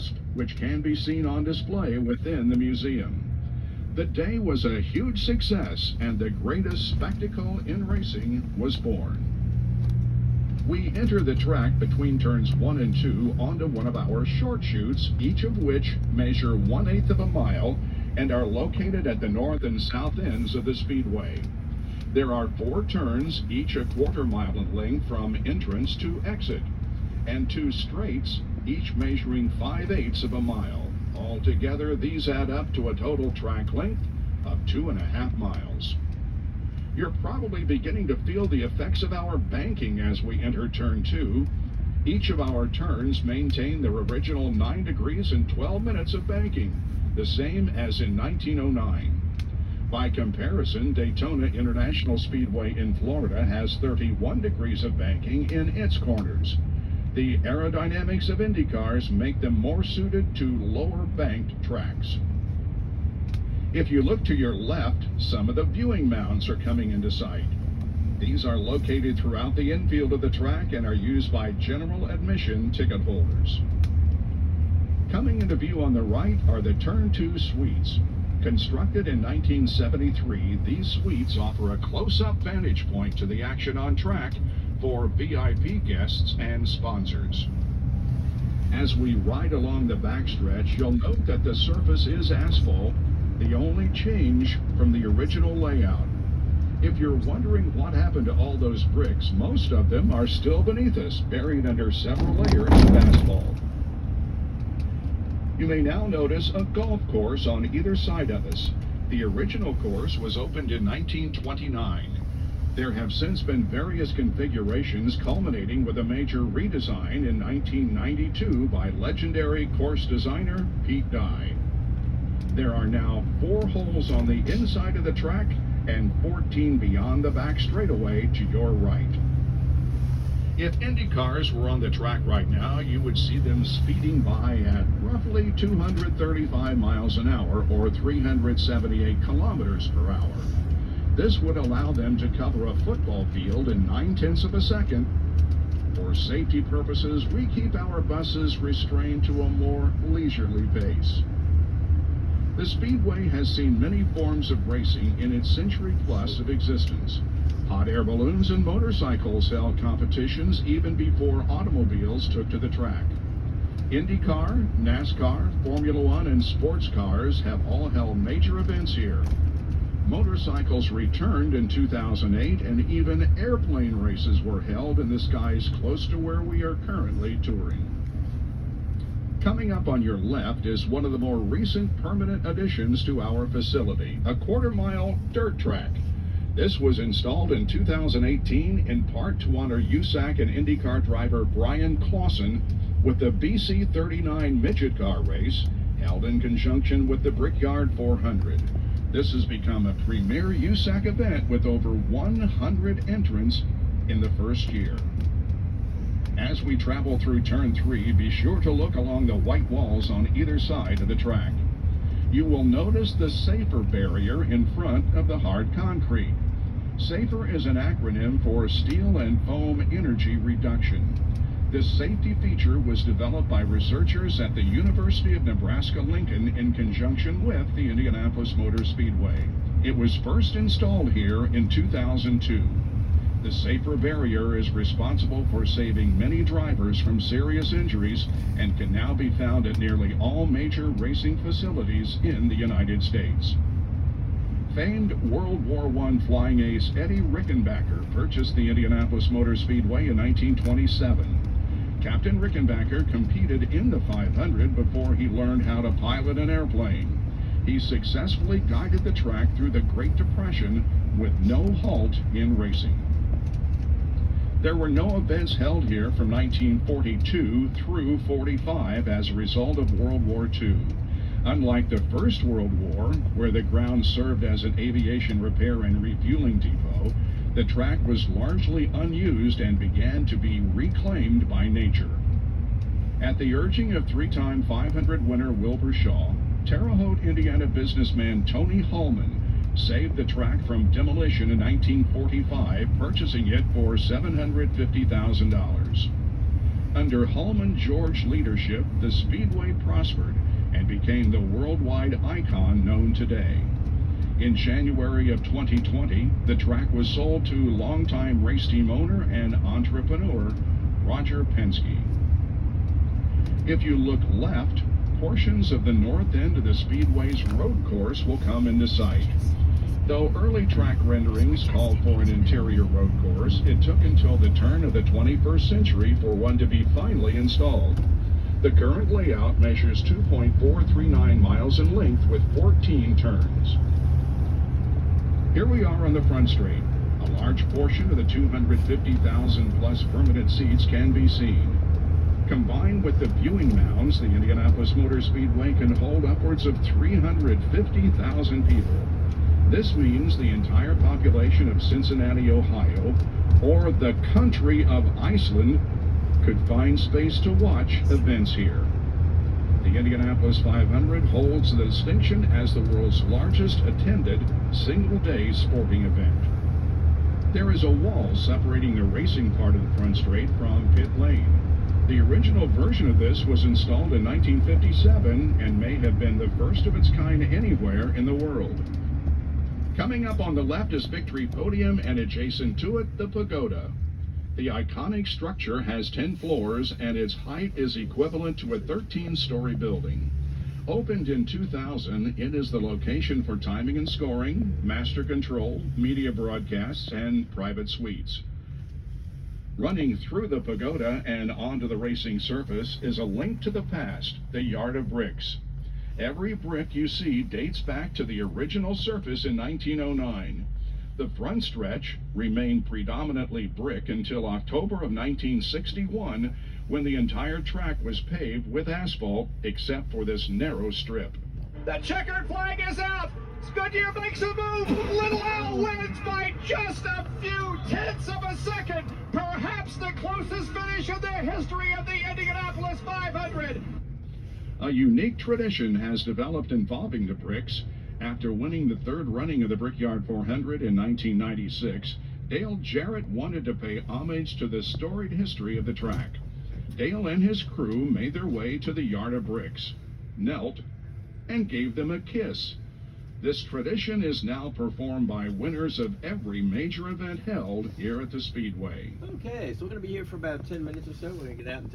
cusp, which can be seen on display within the museum. The day was a huge success, and the greatest spectacle in racing was born. We enter the track between turns 1 and 2 onto one of our short chutes, each of which measure 1/8 of a mile and are located at the north and south ends of the speedway. There are 4 turns, each a 1/4 mile in length from entrance to exit, and 2 straights, each measuring 5/8 of a mile. Altogether, these add up to a total track length of 2.5 miles. You're probably beginning to feel the effects of our banking as we enter turn 2. Each of our turns maintain their original 9 degrees and 12 minutes of banking, the same as in 1909. By comparison, Daytona International Speedway in Florida has 31 degrees of banking in its corners. The aerodynamics of Indy cars make them more suited to lower banked tracks. If you look to your left, some of the viewing mounds are coming into sight. These are located throughout the infield of the track and are used by general admission ticket holders. Coming into view on the right are the Turn 2 suites. Constructed in 1973, these suites offer a close-up vantage point to the action on track for VIP guests and sponsors. As we ride along the backstretch, you'll note that the surface is asphalt, the only change from the original layout. If you're wondering what happened to all those bricks, most of them are still beneath us, buried under several layers of asphalt. You may now notice a golf course on either side of us. The original course was opened in 1929. There have since been various configurations, culminating with a major redesign in 1992 by legendary course designer Pete Dye. There are now 4 holes on the inside of the track and 14 beyond the back straightaway to your right. If Indy cars were on the track right now, you would see them speeding by at roughly 235 miles an hour or 378 kilometers per hour. This would allow them to cover a football field in 9/10 of a second. For safety purposes, we keep our buses restrained to a more leisurely pace. The Speedway has seen many forms of racing in its century plus of existence. Hot air balloons and motorcycles held competitions even before automobiles took to the track. IndyCar, NASCAR, Formula One, and sports cars have all held major events here. Motorcycles returned in 2008, and even airplane races were held in the skies close to where we are currently touring. Coming up on your left is one of the more recent permanent additions to our facility, a 1/4 mile dirt track. This was installed in 2018 in part to honor USAC and IndyCar driver Brian Clausen with the BC 39 midget car race held in conjunction with the Brickyard 400. This has become a premier USAC event with over 100 entrants in the first year. As we travel through Turn 3, be sure to look along the white walls on either side of the track. You will notice the SAFER barrier in front of the hard concrete. SAFER is an acronym for Steel and Foam Energy Reduction. This safety feature was developed by researchers at the University of Nebraska-Lincoln in conjunction with the Indianapolis Motor Speedway. It was first installed here in 2002. The SAFER barrier is responsible for saving many drivers from serious injuries and can now be found at nearly all major racing facilities in the United States. Famed World War I flying ace Eddie Rickenbacker purchased the Indianapolis Motor Speedway in 1927. Captain Rickenbacker competed in the 500 before he learned how to pilot an airplane. He successfully guided the track through the Great Depression with no halt in racing. There were no events held here from 1942 through 45 as a result of World War II. Unlike the First World War, where the ground served as an aviation repair and refueling depot, the track was largely unused and began to be reclaimed by nature. At the urging of 3-time 500 winner Wilbur Shaw, Terre Haute, Indiana businessman Tony Hallman saved the track from demolition in 1945, purchasing it for $750,000. Under Holman George leadership, the Speedway prospered and became the worldwide icon known today. In January of 2020, the track was sold to longtime race team owner and entrepreneur Roger Penske. If you look left, portions of the north end of the Speedway's road course will come into sight. Though early track renderings called for an interior road course, it took until the turn of the 21st century for one to be finally installed. The current layout measures 2.439 miles in length with 14 turns. Here we are on the front straight. A large portion of the 250,000 plus permanent seats can be seen. Combined with the viewing mounds, the Indianapolis Motor Speedway can hold upwards of 350,000 people. This means the entire population of Cincinnati, Ohio, or the country of Iceland, could find space to watch events here. The Indianapolis 500 holds the distinction as the world's largest attended single-day sporting event. There is a wall separating the racing part of the front straight from pit lane. The original version of this was installed in 1957 and may have been the first of its kind anywhere in the world. Coming up on the left is Victory Podium, and adjacent to it, the Pagoda. The iconic structure has 10 floors, and its height is equivalent to a 13-story building. Opened in 2000, it is the location for timing and scoring, master control, media broadcasts, and private suites. Running through the pagoda and onto the racing surface is a link to the past, the Yard of Bricks. Every brick you see dates back to the original surface in 1909. The front stretch remained predominantly brick until October of 1961, when the entire track was paved with asphalt except for this narrow strip. The checkered flag is out! Goodyear makes a move! Little Al wins by just a few tenths of a second! Perhaps the closest finish in the history of the Indianapolis 500! A unique tradition has developed involving the bricks. After winning the third running of the Brickyard 400 in 1996, Dale Jarrett wanted to pay homage to the storied history of the track. Dale and his crew made their way to the Yard of Bricks, knelt, and gave them a kiss. This tradition is now performed by winners of every major event held here at the Speedway. Okay, so we're going to be here for about 10 minutes or so. We're going to get out and